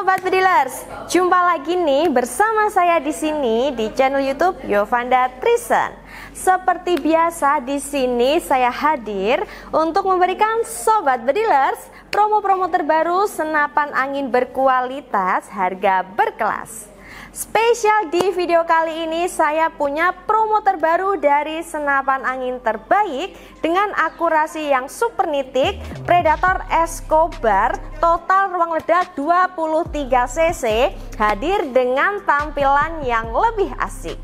Sobat Bedilers, jumpa lagi nih bersama saya di sini di channel YouTube Yovanda Trisen. Seperti biasa di sini saya hadir untuk memberikan Sobat Bedilers promo-promo terbaru senapan angin berkualitas harga berkelas. Spesial di video kali ini saya punya promo terbaru dari senapan angin terbaik dengan akurasi yang super nitik, Predator Escobar total ruang ledak 23 cc, hadir dengan tampilan yang lebih asik.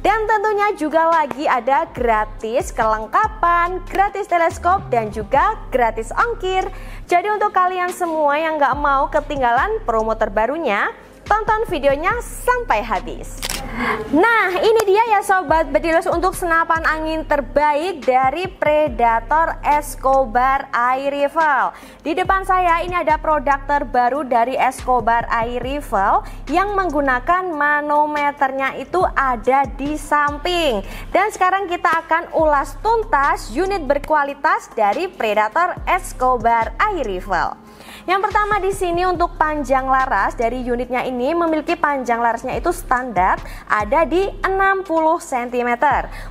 Dan tentunya juga lagi ada gratis kelengkapan, gratis teleskop, dan juga gratis ongkir. Jadi untuk kalian semua yang nggak mau ketinggalan promo terbarunya, tonton videonya sampai habis. Nah, ini dia ya Sobat Bedilers untuk senapan angin terbaik dari Predator Escobar Air Rifle. Di depan saya ini ada produk terbaru dari Escobar Air Rifle yang menggunakan manometernya itu ada di samping. Dan sekarang kita akan ulas tuntas unit berkualitas dari Predator Escobar Air Rifle. Yang pertama di sini untuk panjang laras dari unitnya ini memiliki panjang larasnya itu standar ada di 60 cm.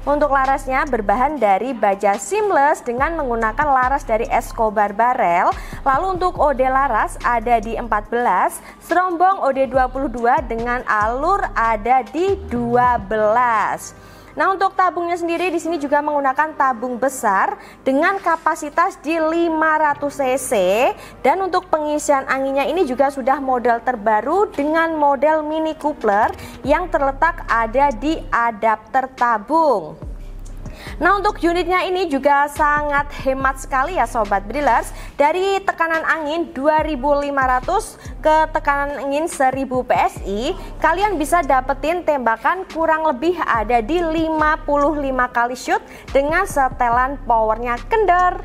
Untuk larasnya berbahan dari baja seamless dengan menggunakan laras dari Escobar barrel. Lalu untuk OD laras ada di 14, serombong OD 22 dengan alur ada di 12. Nah, untuk tabungnya sendiri di sini juga menggunakan tabung besar dengan kapasitas di 500 cc, dan untuk pengisian anginnya ini juga sudah model terbaru dengan model mini coupler yang terletak ada di adapter tabung. Nah, untuk unitnya ini juga sangat hemat sekali ya Sobat Bedilers. Dari tekanan angin 2500 ke tekanan angin 1000 PSI, kalian bisa dapetin tembakan kurang lebih ada di 55 kali shoot dengan setelan powernya kendor.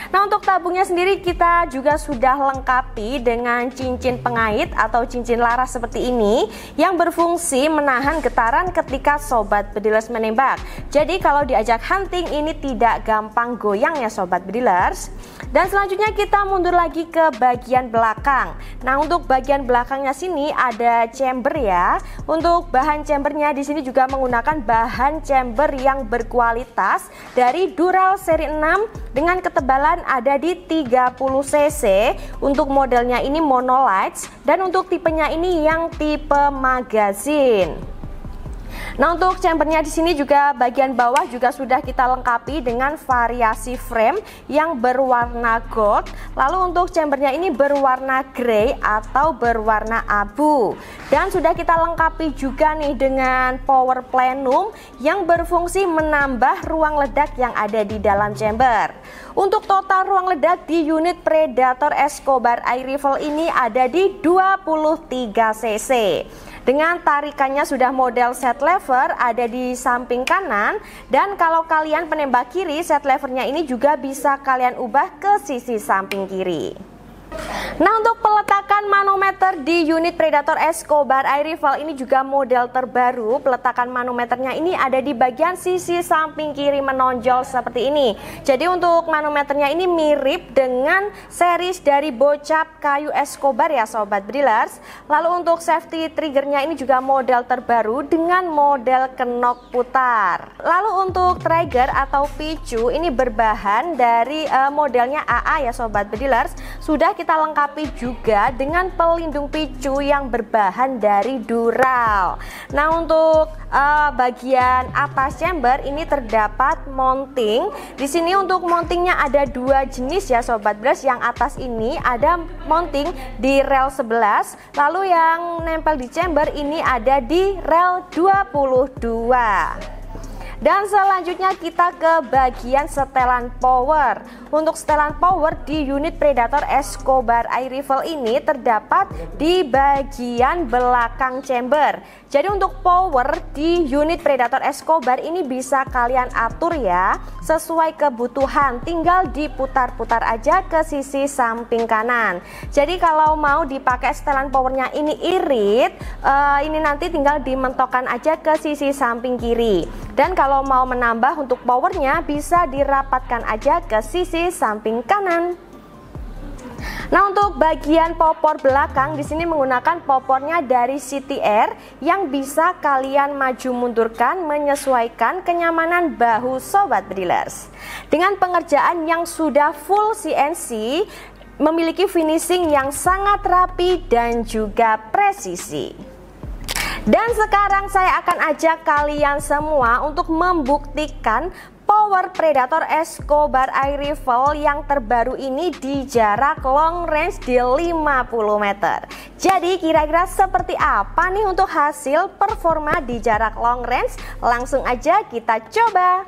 Nah, untuk tabungnya sendiri kita juga sudah lengkapi dengan cincin pengait atau cincin laras seperti ini yang berfungsi menahan getaran ketika Sobat Bedilers menembak. Jadi kalau diajak hunting ini tidak gampang goyang ya Sobat Bedilers. Dan selanjutnya kita mundur lagi ke bagian belakang. Nah, untuk bagian belakangnya sini ada chamber ya. Untuk bahan chambernya di sini juga menggunakan bahan chamber yang berkualitas dari Dural seri 6 dengan ketebalan ada di 30 cc. Untuk modelnya ini monolights dan untuk tipenya ini yang tipe magazine. Nah, untuk chambernya di sini juga bagian bawah juga sudah kita lengkapi dengan variasi frame yang berwarna gold. Lalu untuk chambernya ini berwarna grey atau berwarna abu. Dan sudah kita lengkapi juga nih dengan power plenum yang berfungsi menambah ruang ledak yang ada di dalam chamber. Untuk total ruang ledak di unit Predator Escobar Air Rifle ini ada di 23 cc. Dengan tarikannya sudah model set lever ada di samping kanan, dan kalau kalian penembak kiri, set levernya ini juga bisa kalian ubah ke sisi samping kiri. Nah, untuk peletakan manometer di unit Predator Escobar Air Rifle ini juga model terbaru. Peletakan manometernya ini ada di bagian sisi samping kiri menonjol seperti ini. Jadi untuk manometernya ini mirip dengan series dari bocap kayu Escobar ya Sobat Bedilers. Lalu untuk safety triggernya ini juga model terbaru dengan model kenop putar. Lalu untuk trigger atau picu ini berbahan dari modelnya AA ya Sobat Bedilers. Sudah kita lengkapi juga dengan pelindung picu yang berbahan dari Dural. Nah, untuk bagian atas chamber ini terdapat mounting. Di sini untuk mountingnya ada dua jenis ya Sobat Bedilers. Yang atas ini ada mounting di rel 11, lalu yang nempel di chamber ini ada di rel 22. Dan selanjutnya kita ke bagian setelan power. Untuk setelan power di unit Predator Escobar Air Rifle ini terdapat di bagian belakang chamber. Jadi untuk power di unit Predator Escobar ini bisa kalian atur ya sesuai kebutuhan, tinggal diputar-putar aja ke sisi samping kanan. Jadi kalau mau dipakai setelan powernya ini irit, ini nanti tinggal dimentokkan aja ke sisi samping kiri. Dan kalau mau menambah untuk powernya bisa dirapatkan aja ke sisi samping kanan. Nah, untuk bagian popor belakang di sini menggunakan popornya dari CTR yang bisa kalian maju mundurkan menyesuaikan kenyamanan bahu sobat bedilers. Dengan pengerjaan yang sudah full CNC, memiliki finishing yang sangat rapi dan juga presisi. Dan sekarang saya akan ajak kalian semua untuk membuktikan power Predator Escobar Air Rifle yang terbaru ini di jarak long range di 50 meter. Jadi kira-kira seperti apa nih untuk hasil performa di jarak long range? Langsung aja kita coba.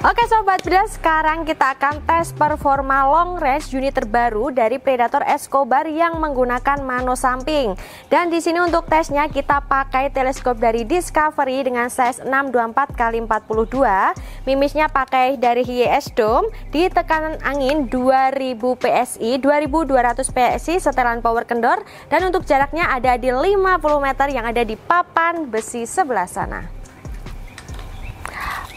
Oke sobat bedilers, sekarang kita akan tes performa long range unit terbaru dari Predator Escobar yang menggunakan mano samping. Dan di sini untuk tesnya kita pakai teleskop dari Discovery dengan size 624x42. Mimisnya pakai dari HIS Dome di tekanan angin 2000 PSI, 2200 PSI, setelan power kendor, dan untuk jaraknya ada di 50 meter yang ada di papan besi sebelah sana.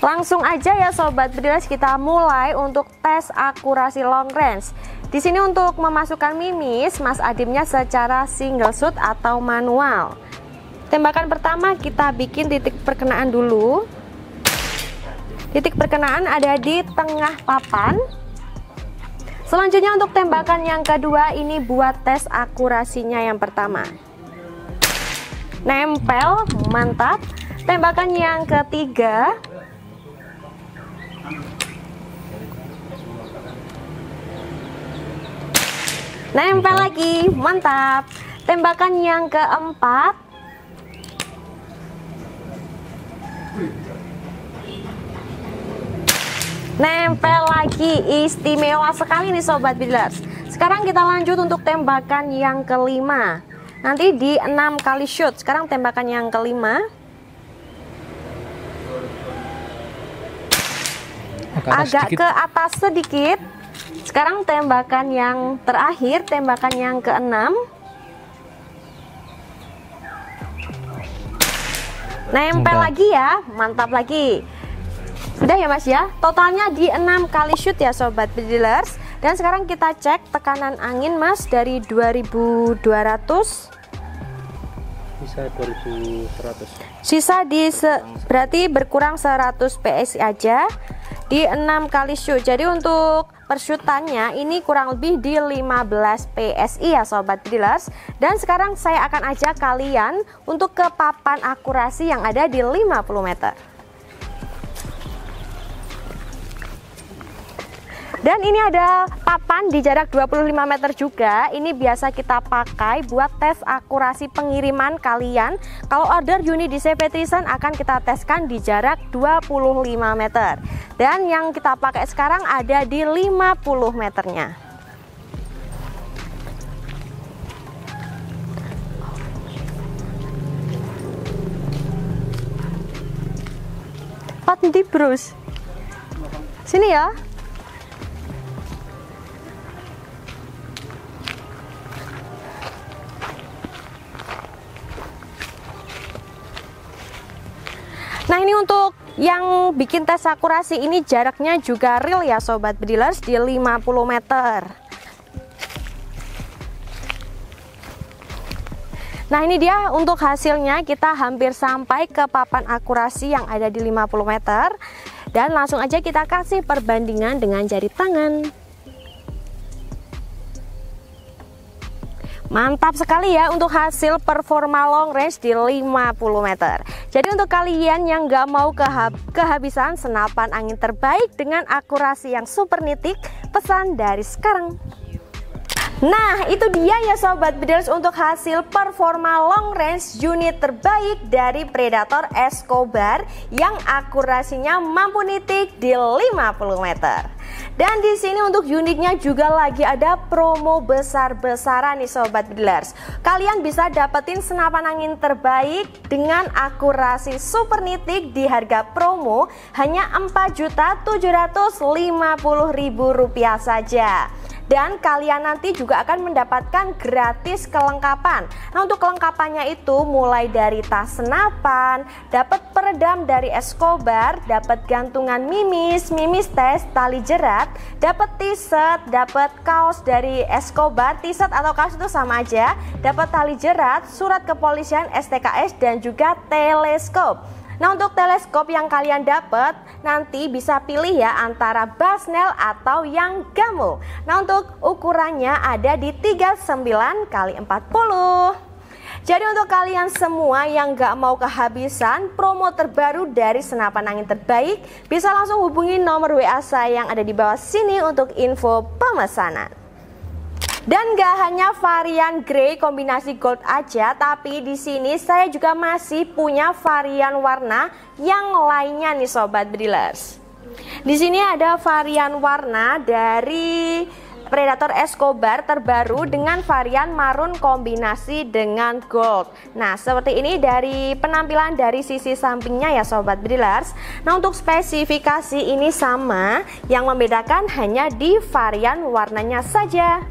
Langsung aja ya sobat bedilers, kita mulai untuk tes akurasi long range. Di sini untuk memasukkan mimis, Mas Adimnya secara single shoot atau manual. Tembakan pertama kita bikin titik perkenaan dulu. Titik perkenaan ada di tengah papan. Selanjutnya untuk tembakan yang kedua ini buat tes akurasinya yang pertama. Nempel, mantap. Tembakan yang ketiga. Nempel lagi, mantap. Tembakan yang keempat. Nempel lagi, istimewa sekali nih sobat bedilers. Sekarang kita lanjut untuk tembakan yang kelima. Nanti di 6 kali shoot. Sekarang tembakan yang kelima. Agak ke atas sedikit. Sekarang tembakan yang terakhir, tembakan yang keenam. Nempel lagi ya, mantap lagi. Sudah ya Mas ya, totalnya di 6 kali shoot ya sobat bedilers. Dan sekarang kita cek tekanan angin Mas dari 2200 sisa 2100. Sisa berarti berkurang 100 PSI aja di 6 kali shoot. Jadi untuk persyutannya ini kurang lebih di 15 PSI ya sobat bedilers. Dan sekarang saya akan ajak kalian untuk ke papan akurasi yang ada di 50 meter. Dan ini ada papan di jarak 25 meter juga. Ini biasa kita pakai buat tes akurasi pengiriman kalian. Kalau order unit di CV Trison akan kita teskan di jarak 25 meter. Dan yang kita pakai sekarang ada di 50 meternya. Pat di Bruce. Sini ya. Nah ini untuk yang bikin tes akurasi ini jaraknya juga real ya sobat bedilers di 50 meter. Nah ini dia untuk hasilnya, kita hampir sampai ke papan akurasi yang ada di 50 meter. Dan langsung aja kita kasih perbandingan dengan jari tangan. Mantap sekali ya untuk hasil performa long range di 50 meter. Jadi untuk kalian yang gak mau kehabisan senapan angin terbaik dengan akurasi yang super nitik, pesan dari sekarang. Nah itu dia ya sobat bedilers untuk hasil performa long range unit terbaik dari Predator Escobar yang akurasinya mampu nitik di 50 meter. Dan di sini untuk unitnya juga lagi ada promo besar-besaran nih sobat bedilers. Kalian bisa dapetin senapan angin terbaik dengan akurasi super nitik di harga promo hanya Rp4.750.000 saja. Dan kalian nanti juga akan mendapatkan gratis kelengkapan. Nah, untuk kelengkapannya itu mulai dari tas senapan, dapat peredam dari Escobar, dapat gantungan mimis tes, tali jerat, dapat t-shirt, dapat kaos dari Escobar. T-shirt atau kaos itu sama aja. Dapat tali jerat, surat kepolisian STKS, dan juga teleskop. Nah, untuk teleskop yang kalian dapat nanti bisa pilih ya antara Basnel atau yang Gamow. Nah, untuk ukurannya ada di 39x40. Jadi untuk kalian semua yang gak mau kehabisan promo terbaru dari senapan angin terbaik, bisa langsung hubungi nomor WA saya yang ada di bawah sini untuk info pemesanan. Dan gak hanya varian grey kombinasi gold aja, tapi di sini saya juga masih punya varian warna yang lainnya nih sobat bedilers. Di sini ada varian warna dari Predator Escobar terbaru dengan varian marun kombinasi dengan gold. Nah, seperti ini dari penampilan dari sisi sampingnya ya sobat bedilers. Nah, untuk spesifikasi ini sama, yang membedakan hanya di varian warnanya saja.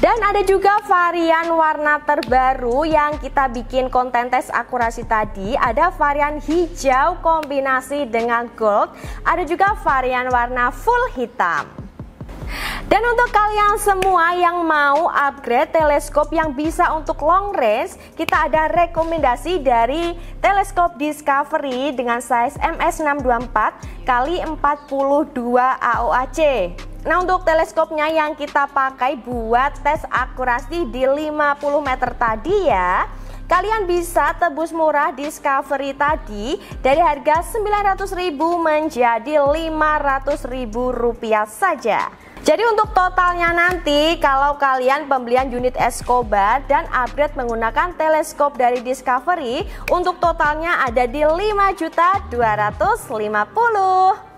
Dan ada juga varian warna terbaru yang kita bikin konten tes akurasi tadi. Ada varian hijau kombinasi dengan gold. Ada juga varian warna full hitam. Dan untuk kalian semua yang mau upgrade teleskop yang bisa untuk long range, kita ada rekomendasi dari teleskop Discovery dengan size MS624x42 AOAC. Nah, untuk teleskopnya yang kita pakai buat tes akurasi di 50 meter tadi ya, kalian bisa tebus murah Discovery tadi dari harga 900.000 menjadi 500.000 rupiah saja. Jadi untuk totalnya nanti kalau kalian pembelian unit Escobar dan upgrade menggunakan teleskop dari Discovery, untuk totalnya ada di 5.250.000.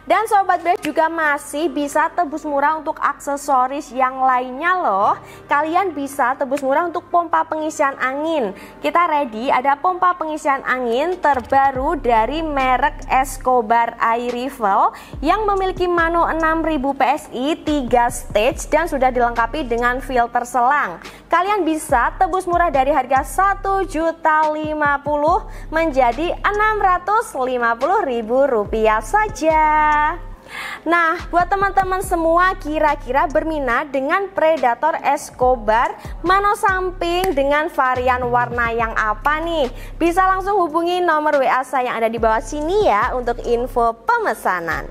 Dan sobat bed juga masih bisa tebus murah untuk aksesoris yang lainnya loh. Kalian bisa tebus murah untuk pompa pengisian angin. Kita ready, ada pompa pengisian angin terbaru dari merek Escobar Air Rifle yang memiliki mano 6000 PSI 3 stage dan sudah dilengkapi dengan filter selang. Kalian bisa tebus murah dari harga 1.050.000 menjadi 650.000 rupiah saja. Nah, buat teman-teman semua kira-kira berminat dengan Predator Escobar mano samping dengan varian warna yang apa nih? Bisa langsung hubungi nomor WA saya yang ada di bawah sini ya untuk info pemesanan.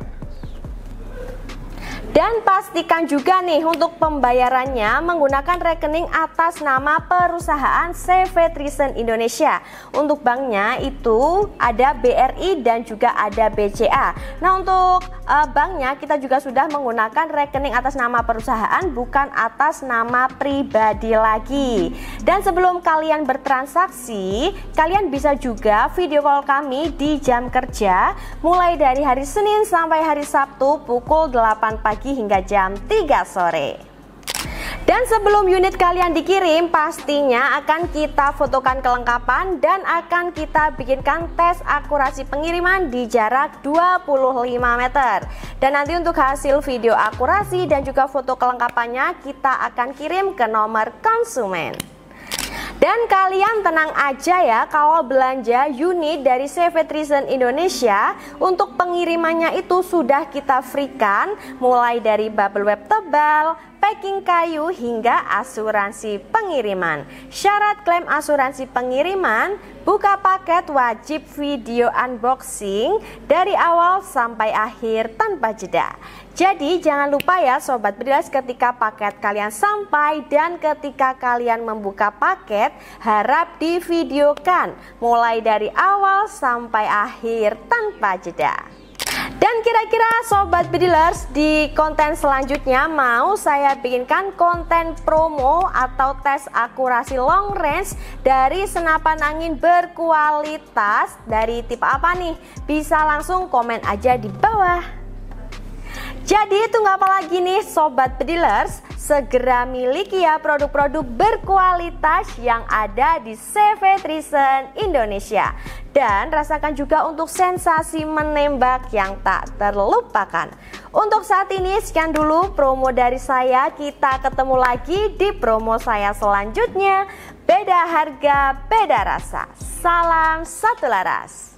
Dan pastikan juga nih untuk pembayarannya menggunakan rekening atas nama perusahaan CV Trison Indonesia. Untuk banknya itu ada BRI dan juga ada BCA. Nah, untuk banknya kita juga sudah menggunakan rekening atas nama perusahaan, bukan atas nama pribadi lagi. Dan sebelum kalian bertransaksi, kalian bisa juga video call kami di jam kerja mulai dari hari Senin sampai hari Sabtu pukul 8 pagi hingga jam 3 sore. Dan sebelum unit kalian dikirim, pastinya akan kita fotokan kelengkapan dan akan kita bikinkan tes akurasi pengiriman di jarak 25 meter. Dan nanti untuk hasil video akurasi dan juga foto kelengkapannya kita akan kirim ke nomor konsumen. Dan kalian tenang aja ya kalau belanja unit dari CV Trison Indonesia, untuk pengirimannya itu sudah kita freekan mulai dari bubble wrap tebal, packing kayu hingga asuransi pengiriman. Syarat klaim asuransi pengiriman, buka paket wajib video unboxing dari awal sampai akhir tanpa jeda. Jadi jangan lupa ya sobat bedilas, ketika paket kalian sampai dan ketika kalian membuka paket, harap divideokan mulai dari awal sampai akhir tanpa jeda. Dan kira-kira sobat bedilers, di konten selanjutnya mau saya bikinkan konten promo atau tes akurasi long range dari senapan angin berkualitas dari tipe apa nih? Bisa langsung komen aja di bawah. Jadi tunggu apa lagi nih Sobat Pedilers? Segera miliki ya produk-produk berkualitas yang ada di CV Trison Indonesia. Dan rasakan juga untuk sensasi menembak yang tak terlupakan. Untuk saat ini sekian dulu promo dari saya. Kita ketemu lagi di promo saya selanjutnya. Beda harga, beda rasa. Salam satu laras.